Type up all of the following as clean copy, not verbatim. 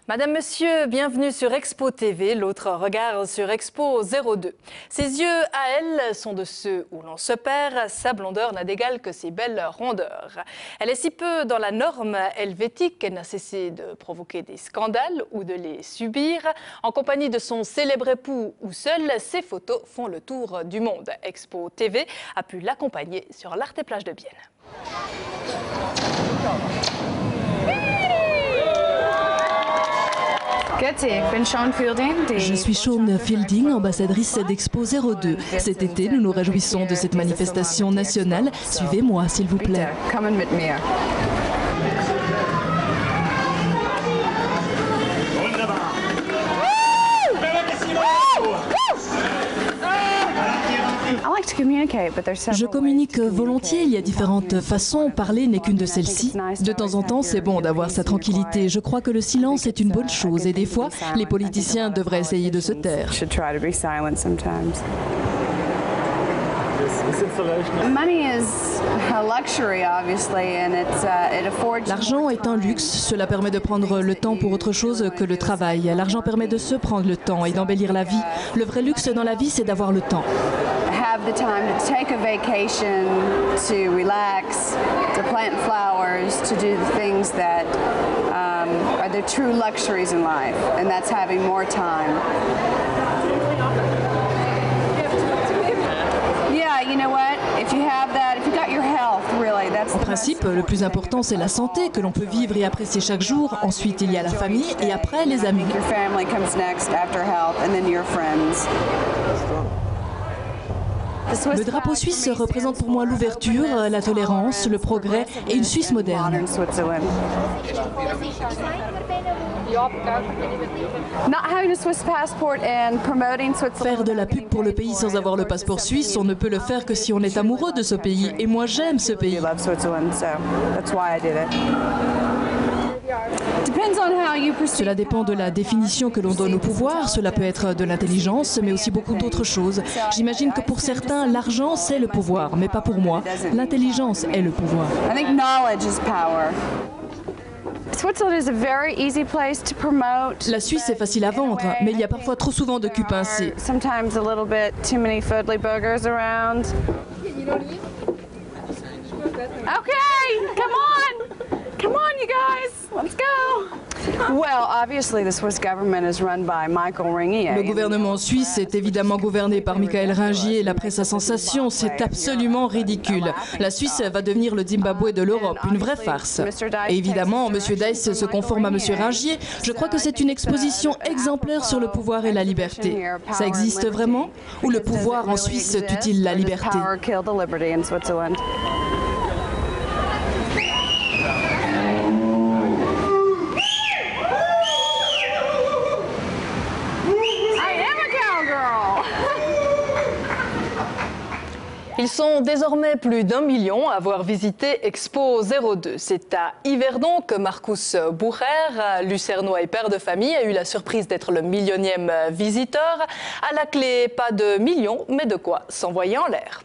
Madame, Monsieur, bienvenue sur Expo TV, l'autre regard sur Expo 02. Ses yeux à elle sont de ceux où l'on se perd, sa blondeur n'a d'égal que ses belles rondeurs. Elle est si peu dans la norme helvétique qu'elle n'a cessé de provoquer des scandales ou de les subir. En compagnie de son célèbre époux ou seule, ses photos font le tour du monde. Expo TV a pu l'accompagner sur l'Arte et Plage de Bienne. Je suis Shaun Fielding, ambassadrice d'Expo 02. Cet été, nous nous réjouissons de cette manifestation nationale. Suivez-moi, s'il vous plaît. Je communique volontiers, il y a différentes façons, parler n'est qu'une de celles-ci. De temps en temps, c'est bon d'avoir sa tranquillité. Je crois que le silence est une bonne chose et des fois, les politiciens devraient essayer de se taire. L'argent est un luxe, cela permet de prendre le temps pour autre chose que le travail. L'argent permet de se prendre le temps et d'embellir la vie. Le vrai luxe dans la vie, c'est d'avoir le temps. Have the time to take a vacation, to relax, to plant flowers, to do the things that are the true luxuries in life, and that's having more time. Yeah, you know what? If you have that, if you got your health, really, that's En principe, le plus important, c'est la santé que l'on peut vivre et apprécier chaque jour. Ensuite, il y a la famille et après, les amis. Your family comes next after health, and then your friends. Le drapeau suisse représente pour moi l'ouverture, la tolérance, le progrès et une Suisse moderne. Faire de la pub pour le pays sans avoir le passeport suisse, on ne peut le faire que si on est amoureux de ce pays. Et moi, j'aime ce pays. Cela dépend de la définition que l'on donne au pouvoir. Cela peut être de l'intelligence, mais aussi beaucoup d'autres choses. J'imagine que pour certains, l'argent, c'est le pouvoir, mais pas pour moi. L'intelligence est le pouvoir. La Suisse est facile à vendre, mais il y a parfois trop souvent de cul pincé. Okay, come on! Come on, you guys! Let's go! Well, obviously, the Swiss government is run by Michael Ringier. Le gouvernement suisse est évidemment gouverné par Michael Ringier. La presse à sensation, c'est absolument ridicule. La Suisse va devenir le Zimbabwe de l'Europe, une vraie farce. Et évidemment, M. Dice se conforme à M. Ringier. Je crois que c'est une exposition exemplaire sur le pouvoir et la liberté. Ça existe vraiment? Ou le pouvoir en Suisse tue-t-il la liberté? Ils sont désormais plus d'1 million à avoir visité Expo 02. C'est à Yverdon que Marcus Bucher, lucernois et père de famille, a eu la surprise d'être le millionième visiteur. À la clé, pas de millions, mais de quoi s'envoyer en l'air.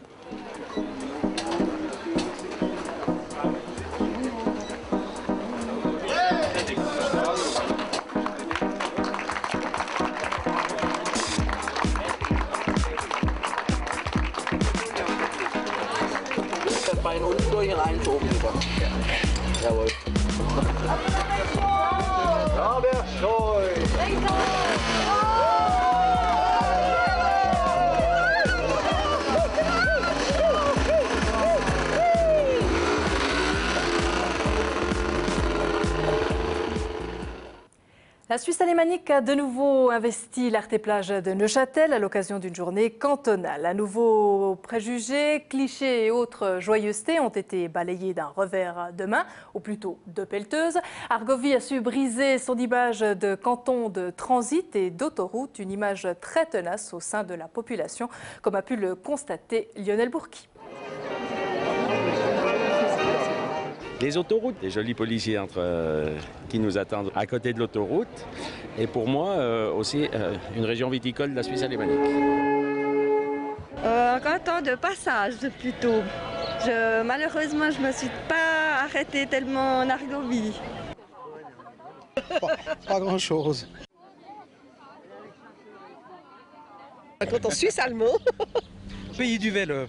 Bein unten durch und eins oben drüber. Jawohl. Robert Scheu. La Suisse alémanique a de nouveau investi l'Arte et Plage de Neuchâtel à l'occasion d'une journée cantonale. À nouveau, préjugés, clichés et autres joyeusetés ont été balayés d'un revers de main, ou plutôt de pelleteuse. Argovie a su briser son image de canton de transit et d'autoroute, une image très tenace au sein de la population, comme a pu le constater Lionel Bourki. Les autoroutes, des jolis policiers qui nous attendent à côté de l'autoroute. Et pour moi, aussi, une région viticole de la Suisse alémanique. Un canton de passage, plutôt. Malheureusement, je ne me suis pas arrêtée tellement en Argovie. Pas grand-chose. Quand on suisse allemand. Pays du vélo.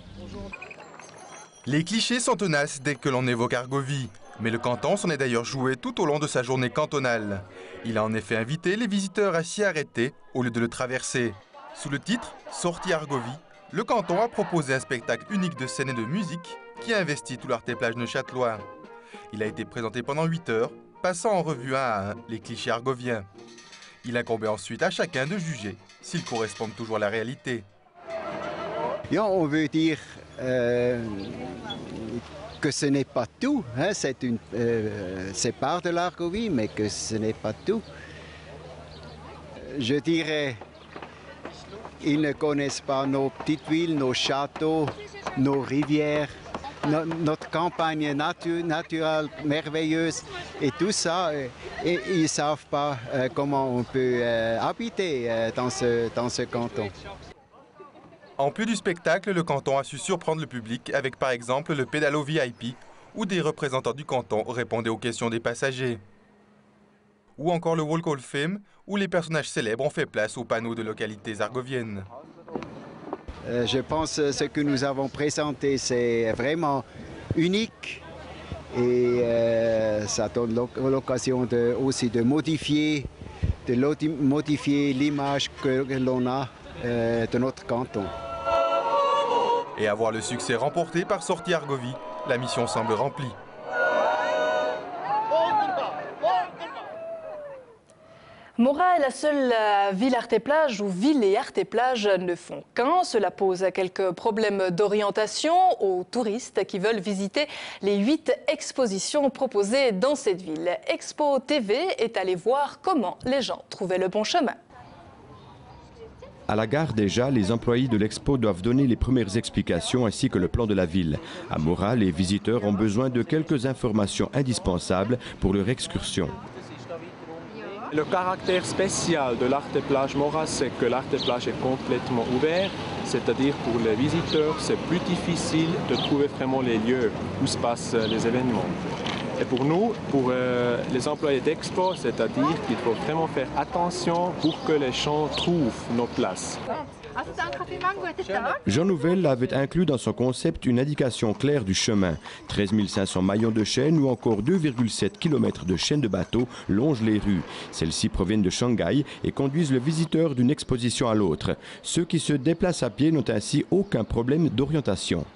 Les clichés sont tenaces dès que l'on évoque Argovie. Mais le canton s'en est d'ailleurs joué tout au long de sa journée cantonale. Il a en effet invité les visiteurs à s'y arrêter au lieu de le traverser. Sous le titre « Sortie Argovie », le canton a proposé un spectacle unique de scène et de musique qui a investi tout l'artéplage neuchâtelois. Il a été présenté pendant 8 heures, passant en revue un à un les clichés argoviens. Il incombait ensuite à chacun de juger s'ils correspondent toujours à la réalité. Ja, on veut dire que ce n'est pas tout. Hein, c'est part de l'Argovie, mais que ce n'est pas tout. Je dirais, ils ne connaissent pas nos petites villes, nos châteaux, nos rivières, notre campagne naturelle merveilleuse et tout ça. Et ils ne savent pas comment on peut habiter dans ce canton. En plus du spectacle, le canton a su surprendre le public avec par exemple le pédalo VIP où des représentants du canton répondaient aux questions des passagers. Ou encore le Walk of Fame où les personnages célèbres ont fait place aux panneaux de localités argoviennes. Je pense que ce que nous avons présenté, c'est vraiment unique et ça donne l'occasion aussi de modifier l'image que l'on a de notre canton. Et avoir le succès remporté par Sortie Argovie, la mission semble remplie. Morat est la seule ville Arte-Plage où ville et Arte-Plage ne font qu'un. Cela pose quelques problèmes d'orientation aux touristes qui veulent visiter les 8 expositions proposées dans cette ville. Expo TV est allé voir comment les gens trouvaient le bon chemin. À la gare déjà, les employés de l'Expo doivent donner les premières explications ainsi que le plan de la ville. À Morat, les visiteurs ont besoin de quelques informations indispensables pour leur excursion. Le caractère spécial de l'Arte-Plage Morat, c'est que l'Arte-Plage est complètement ouvert, c'est-à-dire pour les visiteurs, c'est plus difficile de trouver vraiment les lieux où se passent les événements. Et pour nous, pour les employés d'Expo, c'est-à-dire qu'il faut vraiment faire attention pour que les gens trouvent nos places. Jean Nouvel avait inclus dans son concept une indication claire du chemin. 13 500 maillons de chaîne ou encore 2,7 km de chaîne de bateaux longent les rues. Celles-ci proviennent de Shanghai et conduisent le visiteur d'une exposition à l'autre. Ceux qui se déplacent à pied n'ont ainsi aucun problème d'orientation.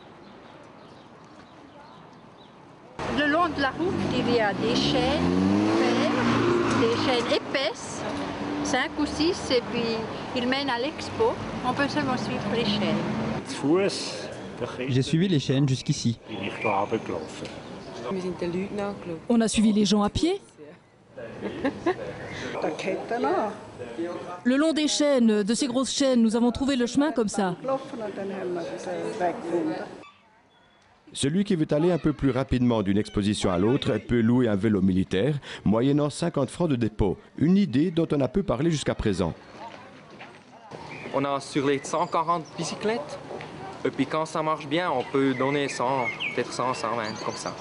Le long de la route, il y a des chaînes fermes, des chaînes épaisses, 5 ou 6, et puis ils mènent à l'expo. On peut seulement suivre les chaînes. J'ai suivi les chaînes jusqu'ici. On a suivi les gens à pied. Le long des chaînes, de ces grosses chaînes, nous avons trouvé le chemin comme ça. Celui qui veut aller un peu plus rapidement d'une exposition à l'autre peut louer un vélo militaire, moyennant 50 francs de dépôt. Une idée dont on a peu parlé jusqu'à présent. On a sur les 140 bicyclettes, et puis quand ça marche bien, on peut donner 100, peut-être 100, 120, comme ça.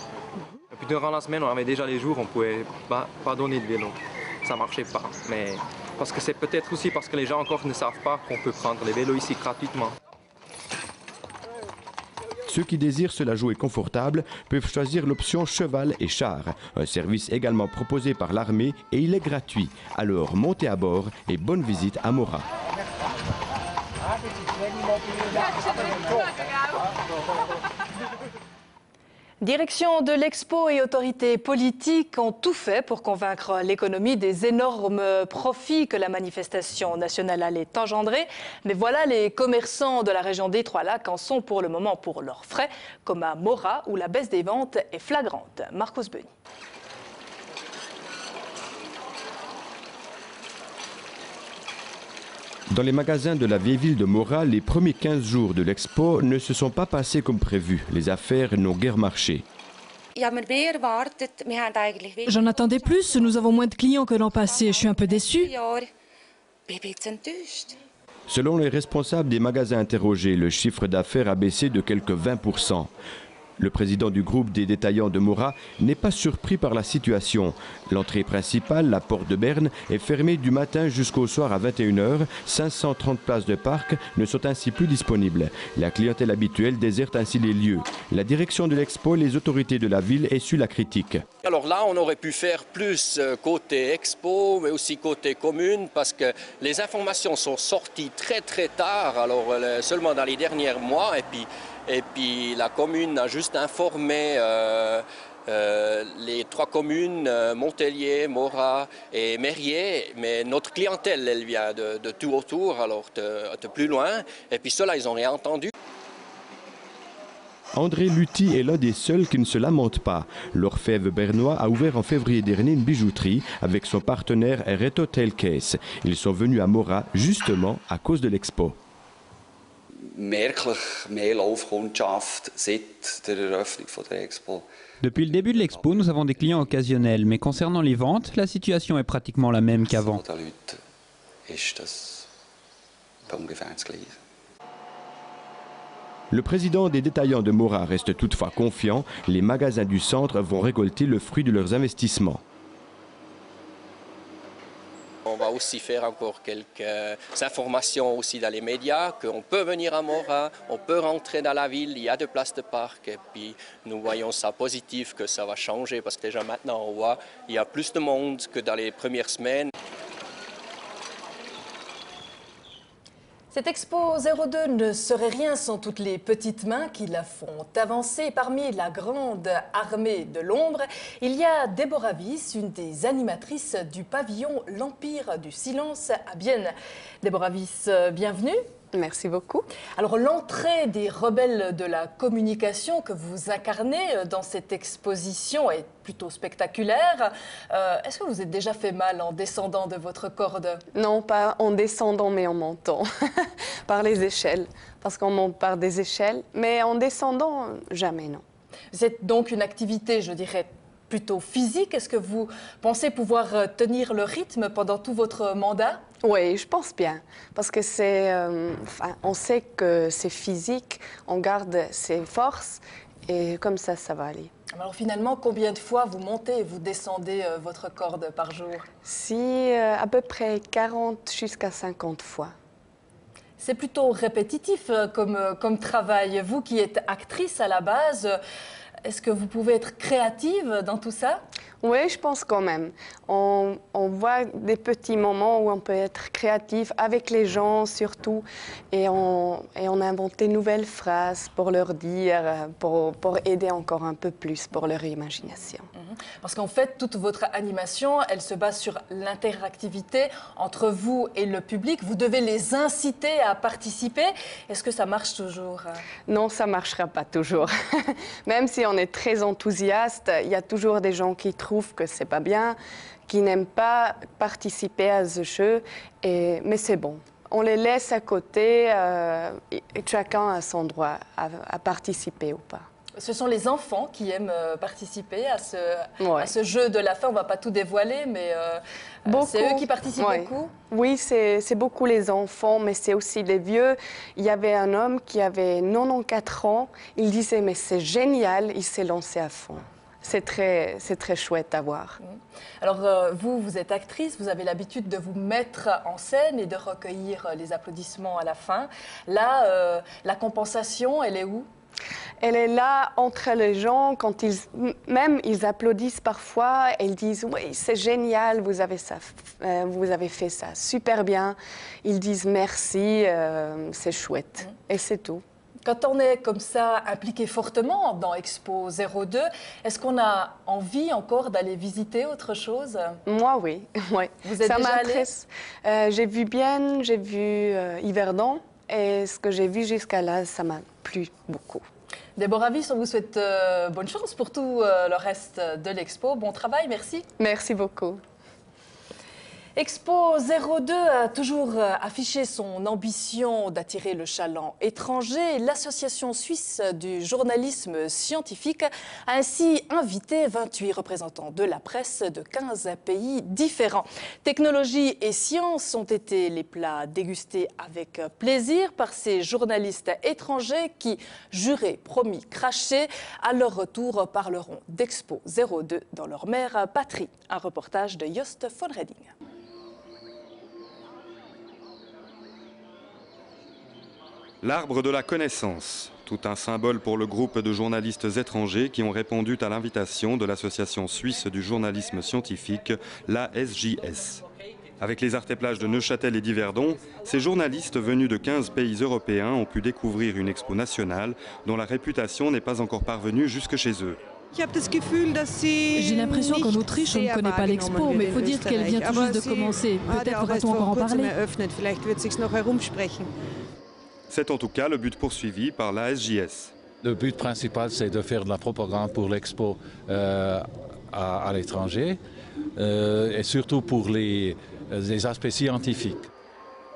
Et puis durant la semaine, on avait déjà les jours, on ne pouvait pas donner de vélo. Ça ne marchait pas, mais parce que c'est peut-être aussi parce que les gens encore ne savent pas qu'on peut prendre les vélos ici gratuitement. Ceux qui désirent se la jouer confortable peuvent choisir l'option cheval et char, un service également proposé par l'armée et il est gratuit. Alors montez à bord et bonne visite à Morat. Direction de l'Expo et autorités politiques ont tout fait pour convaincre l'économie des énormes profits que la manifestation nationale allait engendrer. Mais voilà, les commerçants de la région des Trois-Lacs en sont pour le moment pour leurs frais, comme à Morat où la baisse des ventes est flagrante. Marcos Beni. Dans les magasins de la vieille ville de Morat, les premiers 15 jours de l'expo ne se sont pas passés comme prévu. Les affaires n'ont guère marché. J'en attendais plus, nous avons moins de clients que l'an passé. Je suis un peu déçue. Selon les responsables des magasins interrogés, le chiffre d'affaires a baissé de quelques 20%. Le président du groupe des détaillants de Mora n'est pas surpris par la situation. L'entrée principale, la porte de Berne, est fermée du matin jusqu'au soir à 21 h. 530 places de parc ne sont ainsi plus disponibles. La clientèle habituelle déserte ainsi les lieux. La direction de l'Expo et les autorités de la ville essuient la critique. Alors là, on aurait pu faire plus côté Expo, mais aussi côté commune, parce que les informations sont sorties très tard, alors seulement dans les derniers mois, et puis la commune a juste informé les 3 communes, Montpellier, Mora et Mérier, mais notre clientèle, elle vient de tout autour, alors de plus loin, et puis ceux-là, ils n'ont rien entendu. André Lutti est l'un des seuls qui ne se lamente pas. L'orfèvre bernois a ouvert en février dernier une bijouterie avec son partenaire Red Hotel Case. Ils sont venus à Mora justement à cause de l'expo. Depuis le début de l'expo, nous avons des clients occasionnels, mais concernant les ventes, la situation est pratiquement la même qu'avant. Le président des détaillants de Mora reste toutefois confiant. Les magasins du centre vont récolter le fruit de leurs investissements. On va aussi faire encore quelques informations aussi dans les médias, qu'on peut venir à Mora, on peut rentrer dans la ville, il y a de places de parc, et puis nous voyons ça positif, que ça va changer, parce que déjà maintenant on voit il y a plus de monde que dans les premières semaines. Cette Expo 02 ne serait rien sans toutes les petites mains qui la font avancer. Parmi la grande armée de l'ombre, il y a Déborah Wyss, une des animatrices du pavillon L'Empire du Silence à Bienne. Déborah Wyss, bienvenue. Merci beaucoup. Alors l'entrée des rebelles de la communication que vous incarnez dans cette exposition est plutôt spectaculaire. Est-ce que vous êtes déjà fait mal en descendant de votre corde? Non, pas en descendant mais en montant, par les échelles, parce qu'on monte par des échelles, mais en descendant, jamais non. C'est donc une activité, je dirais, plutôt physique. Est-ce que vous pensez pouvoir tenir le rythme pendant tout votre mandat? Oui, je pense bien, parce que on sait que c'est physique, on garde ses forces et comme ça va aller. Alors finalement, combien de fois vous montez et vous descendez votre corde par jour? À peu près 40 jusqu'à 50 fois. C'est plutôt répétitif comme travail. Vous qui êtes actrice à la base, est-ce que vous pouvez être créative dans tout ça? Oui, je pense quand même. On voit des petits moments où on peut être créatif avec les gens surtout et on invente des nouvelles phrases pour leur dire, pour aider encore un peu plus pour leur imagination. Parce qu'en fait, toute votre animation, elle se base sur l'interactivité entre vous et le public. Vous devez les inciter à participer. Est-ce que ça marche toujours? Non, ça ne marchera pas toujours. Même si on est très enthousiaste, il y a toujours des gens qui trouvent que c'est pas bien, qui n'aiment pas participer à ce jeu, mais c'est bon. On les laisse à côté et chacun a son droit à participer ou pas. Ce sont les enfants qui aiment participer à ce jeu de la fin. On ne va pas tout dévoiler, mais c'est eux qui participent beaucoup. Oui, c'est beaucoup les enfants, mais c'est aussi les vieux. Il y avait un homme qui avait 94 ans. Il disait, mais c'est génial, il s'est lancé à fond. C'est très chouette à voir. Alors, vous êtes actrice, vous avez l'habitude de vous mettre en scène et de recueillir les applaudissements à la fin. Là, la compensation, elle est où? Elle est là entre les gens, quand ils applaudissent parfois, ils disent « Oui, c'est génial, vous avez fait ça super bien ». Ils disent « Merci, c'est chouette ». Et c'est tout. Quand on est comme ça impliqué fortement dans Expo 02, est-ce qu'on a envie encore d'aller visiter autre chose? Moi, oui. Vous êtes déjà allé? J'ai vu Bienne, j'ai vu Yverdon, et ce que j'ai vu jusqu'à là, ça m'a plu beaucoup. Déborah Wyss, on vous souhaite bonne chance pour tout le reste de l'Expo. Bon travail, merci. Merci beaucoup. Expo 02 a toujours affiché son ambition d'attirer le chaland étranger. L'association suisse du journalisme scientifique a ainsi invité 28 représentants de la presse de 15 pays différents. Technologie et sciences ont été les plats dégustés avec plaisir par ces journalistes étrangers qui, jurés, promis, crachés, à leur retour parleront d'Expo 02 dans leur mère patrie. Un reportage de Jost von Reding. L'arbre de la connaissance, tout un symbole pour le groupe de journalistes étrangers qui ont répondu à l'invitation de l'Association suisse du journalisme scientifique, l'ASJS. Avec les Arts et Plages de Neuchâtel et d'Yverdon, ces journalistes venus de 15 pays européens ont pu découvrir une expo nationale dont la réputation n'est pas encore parvenue jusque chez eux. J'ai l'impression qu'en Autriche, on ne connaît pas l'expo, mais il faut dire qu'elle vient tout juste de commencer. Peut-être va-t-on encore en parler. C'est en tout cas le but poursuivi par l'ASJS. Le but principal, c'est de faire de la propagande pour l'expo à l'étranger, et surtout pour les aspects scientifiques.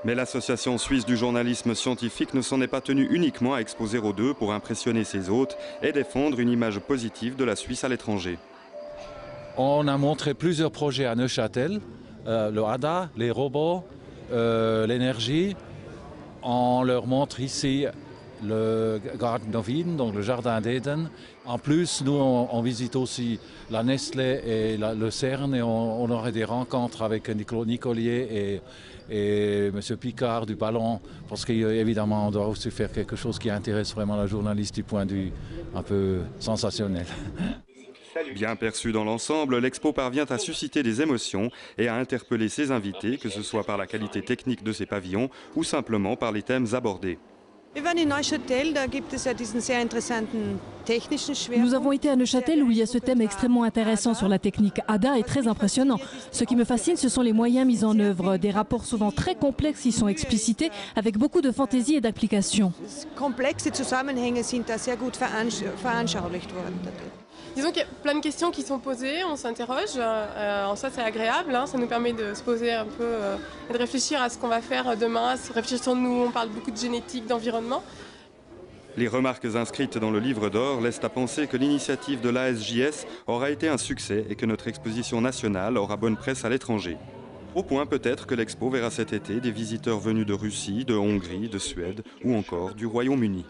Mais l'Association suisse du journalisme scientifique ne s'en est pas tenue uniquement à Expo 02 pour impressionner ses hôtes et défendre une image positive de la Suisse à l'étranger. On a montré plusieurs projets à Neuchâtel, le HADA, les robots, l'énergie. On leur montre ici le Garten of Eden, donc le jardin d'Éden. En plus, nous, on visite aussi la Nestlé et le CERN et on aurait des rencontres avec Nicolas Nicolier et M. Picard du Ballon, parce qu'évidemment, on doit aussi faire quelque chose qui intéresse vraiment la journaliste du point de vue un peu sensationnel. Bien perçu dans l'ensemble, l'expo parvient à susciter des émotions et à interpeller ses invités, que ce soit par la qualité technique de ses pavillons ou simplement par les thèmes abordés. Nous avons été à Neuchâtel où il y a ce thème extrêmement intéressant sur la technique HADA et très impressionnant. Ce qui me fascine, ce sont les moyens mis en œuvre, des rapports souvent très complexes qui sont explicités avec beaucoup de fantaisie et d'application. Disons qu'il y a plein de questions qui sont posées, on s'interroge, en ça c'est agréable, ça nous permet de se poser un peu et de réfléchir à ce qu'on va faire demain, réfléchir sur nous, on parle beaucoup de génétique, d'environnement. Les remarques inscrites dans le livre d'or laissent à penser que l'initiative de l'ASJS aura été un succès et que notre exposition nationale aura bonne presse à l'étranger. Au point peut-être que l'expo verra cet été des visiteurs venus de Russie, de Hongrie, de Suède ou encore du Royaume-Uni.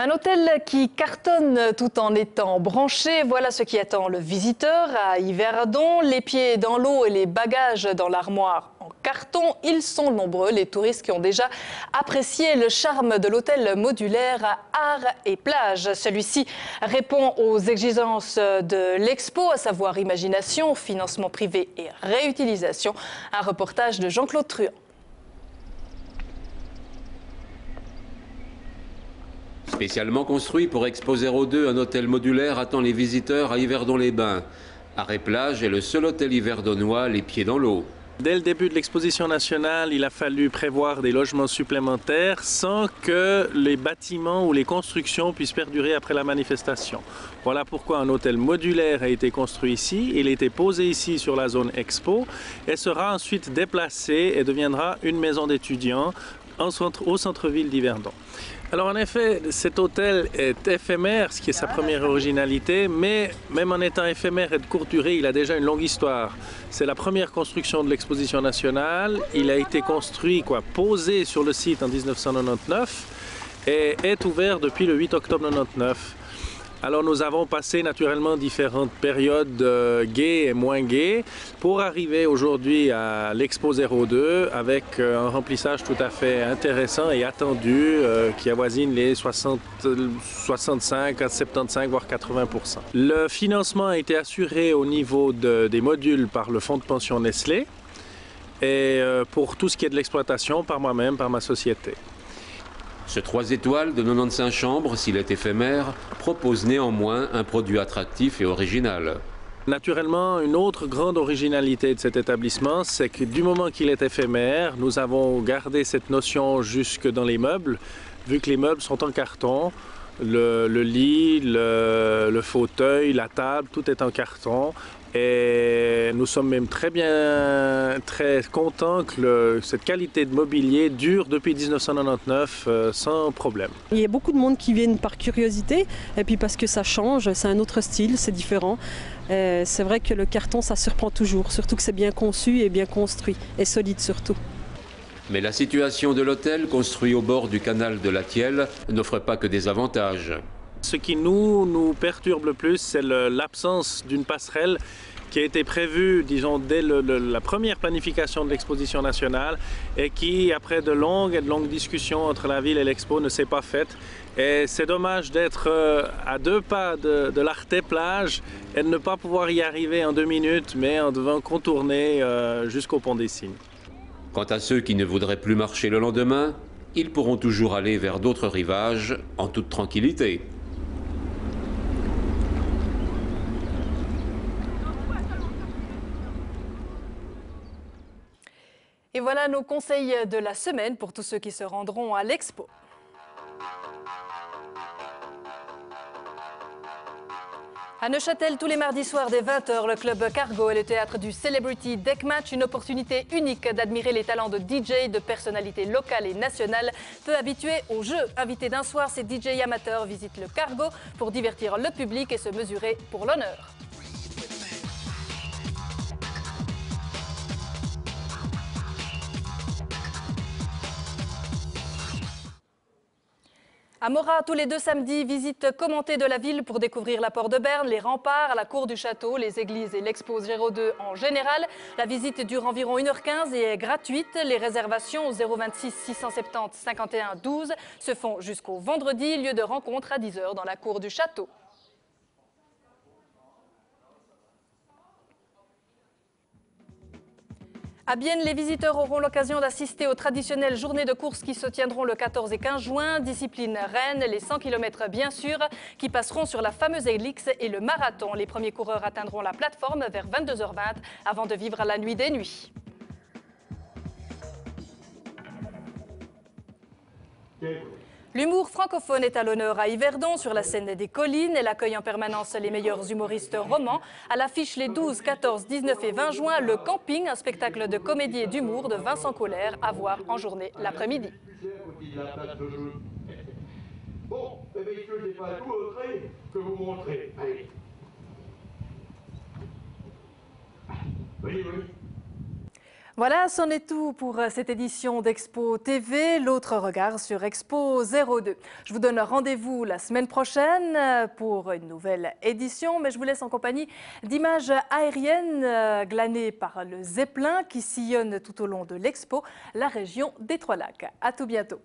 Un hôtel qui cartonne tout en étant branché, voilà ce qui attend le visiteur à Yverdon. Les pieds dans l'eau et les bagages dans l'armoire en carton. Ils sont nombreux, les touristes qui ont déjà apprécié le charme de l'hôtel modulaire à Arts et Plages. Celui-ci répond aux exigences de l'expo, à savoir imagination, financement privé et réutilisation. Un reportage de Jean-Claude Truand. Spécialement construit pour Expo 02, un hôtel modulaire attend les visiteurs à Yverdon-les-Bains. Arts et Plages est le seul hôtel yverdonois les pieds dans l'eau. Dès le début de l'exposition nationale, il a fallu prévoir des logements supplémentaires sans que les bâtiments ou les constructions puissent perdurer après la manifestation. Voilà pourquoi un hôtel modulaire a été construit ici. Il a été posé ici sur la zone Expo et sera ensuite déplacé et deviendra une maison d'étudiants au centre-ville d'Yverdon. Alors en effet, cet hôtel est éphémère, ce qui est sa première originalité, mais même en étant éphémère et de courte durée, il a déjà une longue histoire. C'est la première construction de l'exposition nationale. Il a été construit, posé sur le site en 1999 et est ouvert depuis le 8 octobre 1999. Alors nous avons passé naturellement différentes périodes gaies et moins gaies pour arriver aujourd'hui à l'Expo 02 avec un remplissage tout à fait intéressant et attendu qui avoisine les 65 à 75 voire 80%. Le financement a été assuré au niveau des modules par le fonds de pension Nestlé et pour tout ce qui est de l'exploitation par moi-même, par ma société. Ce 3 étoiles de 95 chambres, s'il est éphémère, propose néanmoins un produit attractif et original. Naturellement, une autre grande originalité de cet établissement, c'est que du moment qu'il est éphémère, nous avons gardé cette notion jusque dans les meubles, vu que les meubles sont en carton. Le lit, le fauteuil, la table, tout est en carton. Et nous sommes même très contents que cette qualité de mobilier dure depuis 1999 sans problème. Il y a beaucoup de monde qui viennent par curiosité et puis parce que ça change, c'est un autre style, c'est différent. C'est vrai que le carton, ça surprend toujours, surtout que c'est bien conçu et bien construit et solide surtout. Mais la situation de l'hôtel, construit au bord du canal de la Thielle, n'offre pas que des avantages. Ce qui nous perturbe le plus, c'est l'absence d'une passerelle qui a été prévue, disons, dès la première planification de l'exposition nationale et qui, après de longues discussions entre la ville et l'expo, ne s'est pas faite. Et c'est dommage d'être à 2 pas de l'Arte-Plage et de ne pas pouvoir y arriver en 2 minutes, mais en devant contourner jusqu'au pont des Cygnes. Quant à ceux qui ne voudraient plus marcher le lendemain, ils pourront toujours aller vers d'autres rivages en toute tranquillité. Et voilà nos conseils de la semaine pour tous ceux qui se rendront à l'expo. À Neuchâtel, tous les mardis soirs dès 20h, le club Cargo est le théâtre du Celebrity Deckmatch, une opportunité unique d'admirer les talents de DJ, de personnalités locales et nationales, peu habitués au jeu. Invités d'un soir, ces DJ amateurs visitent le Cargo pour divertir le public et se mesurer pour l'honneur. À Morat, tous les 2 samedis, visite commentée de la ville pour découvrir la Porte de Berne, les remparts, la cour du château, les églises et l'Expo 02 en général. La visite dure environ 1h15 et est gratuite. Les réservations au 026 670 51 12 se font jusqu'au vendredi, lieu de rencontre à 10h dans la cour du château. À Bienne, les visiteurs auront l'occasion d'assister aux traditionnelles journées de course qui se tiendront le 14 et 15 juin. Discipline reine, les 100 km bien sûr, qui passeront sur la fameuse Helix et le marathon. Les premiers coureurs atteindront la plateforme vers 22h20 avant de vivre la nuit des nuits. L'humour francophone est à l'honneur à Yverdon sur la scène des collines. Elle accueille en permanence les meilleurs humoristes romans. À l'affiche les 12, 14, 19 et 20 juin, Le Camping, un spectacle de comédie et d'humour de Vincent Colère à voir en journée l'après-midi. Bon, eh bien, je n'ai pas tout montré que vous montrez. Allez. Oui. Voilà, c'en est tout pour cette édition d'Expo TV, l'autre regard sur Expo 02. Je vous donne rendez-vous la semaine prochaine pour une nouvelle édition, mais je vous laisse en compagnie d'images aériennes glanées par le Zeppelin qui sillonne tout au long de l'Expo, la région des Trois-Lacs. À tout bientôt.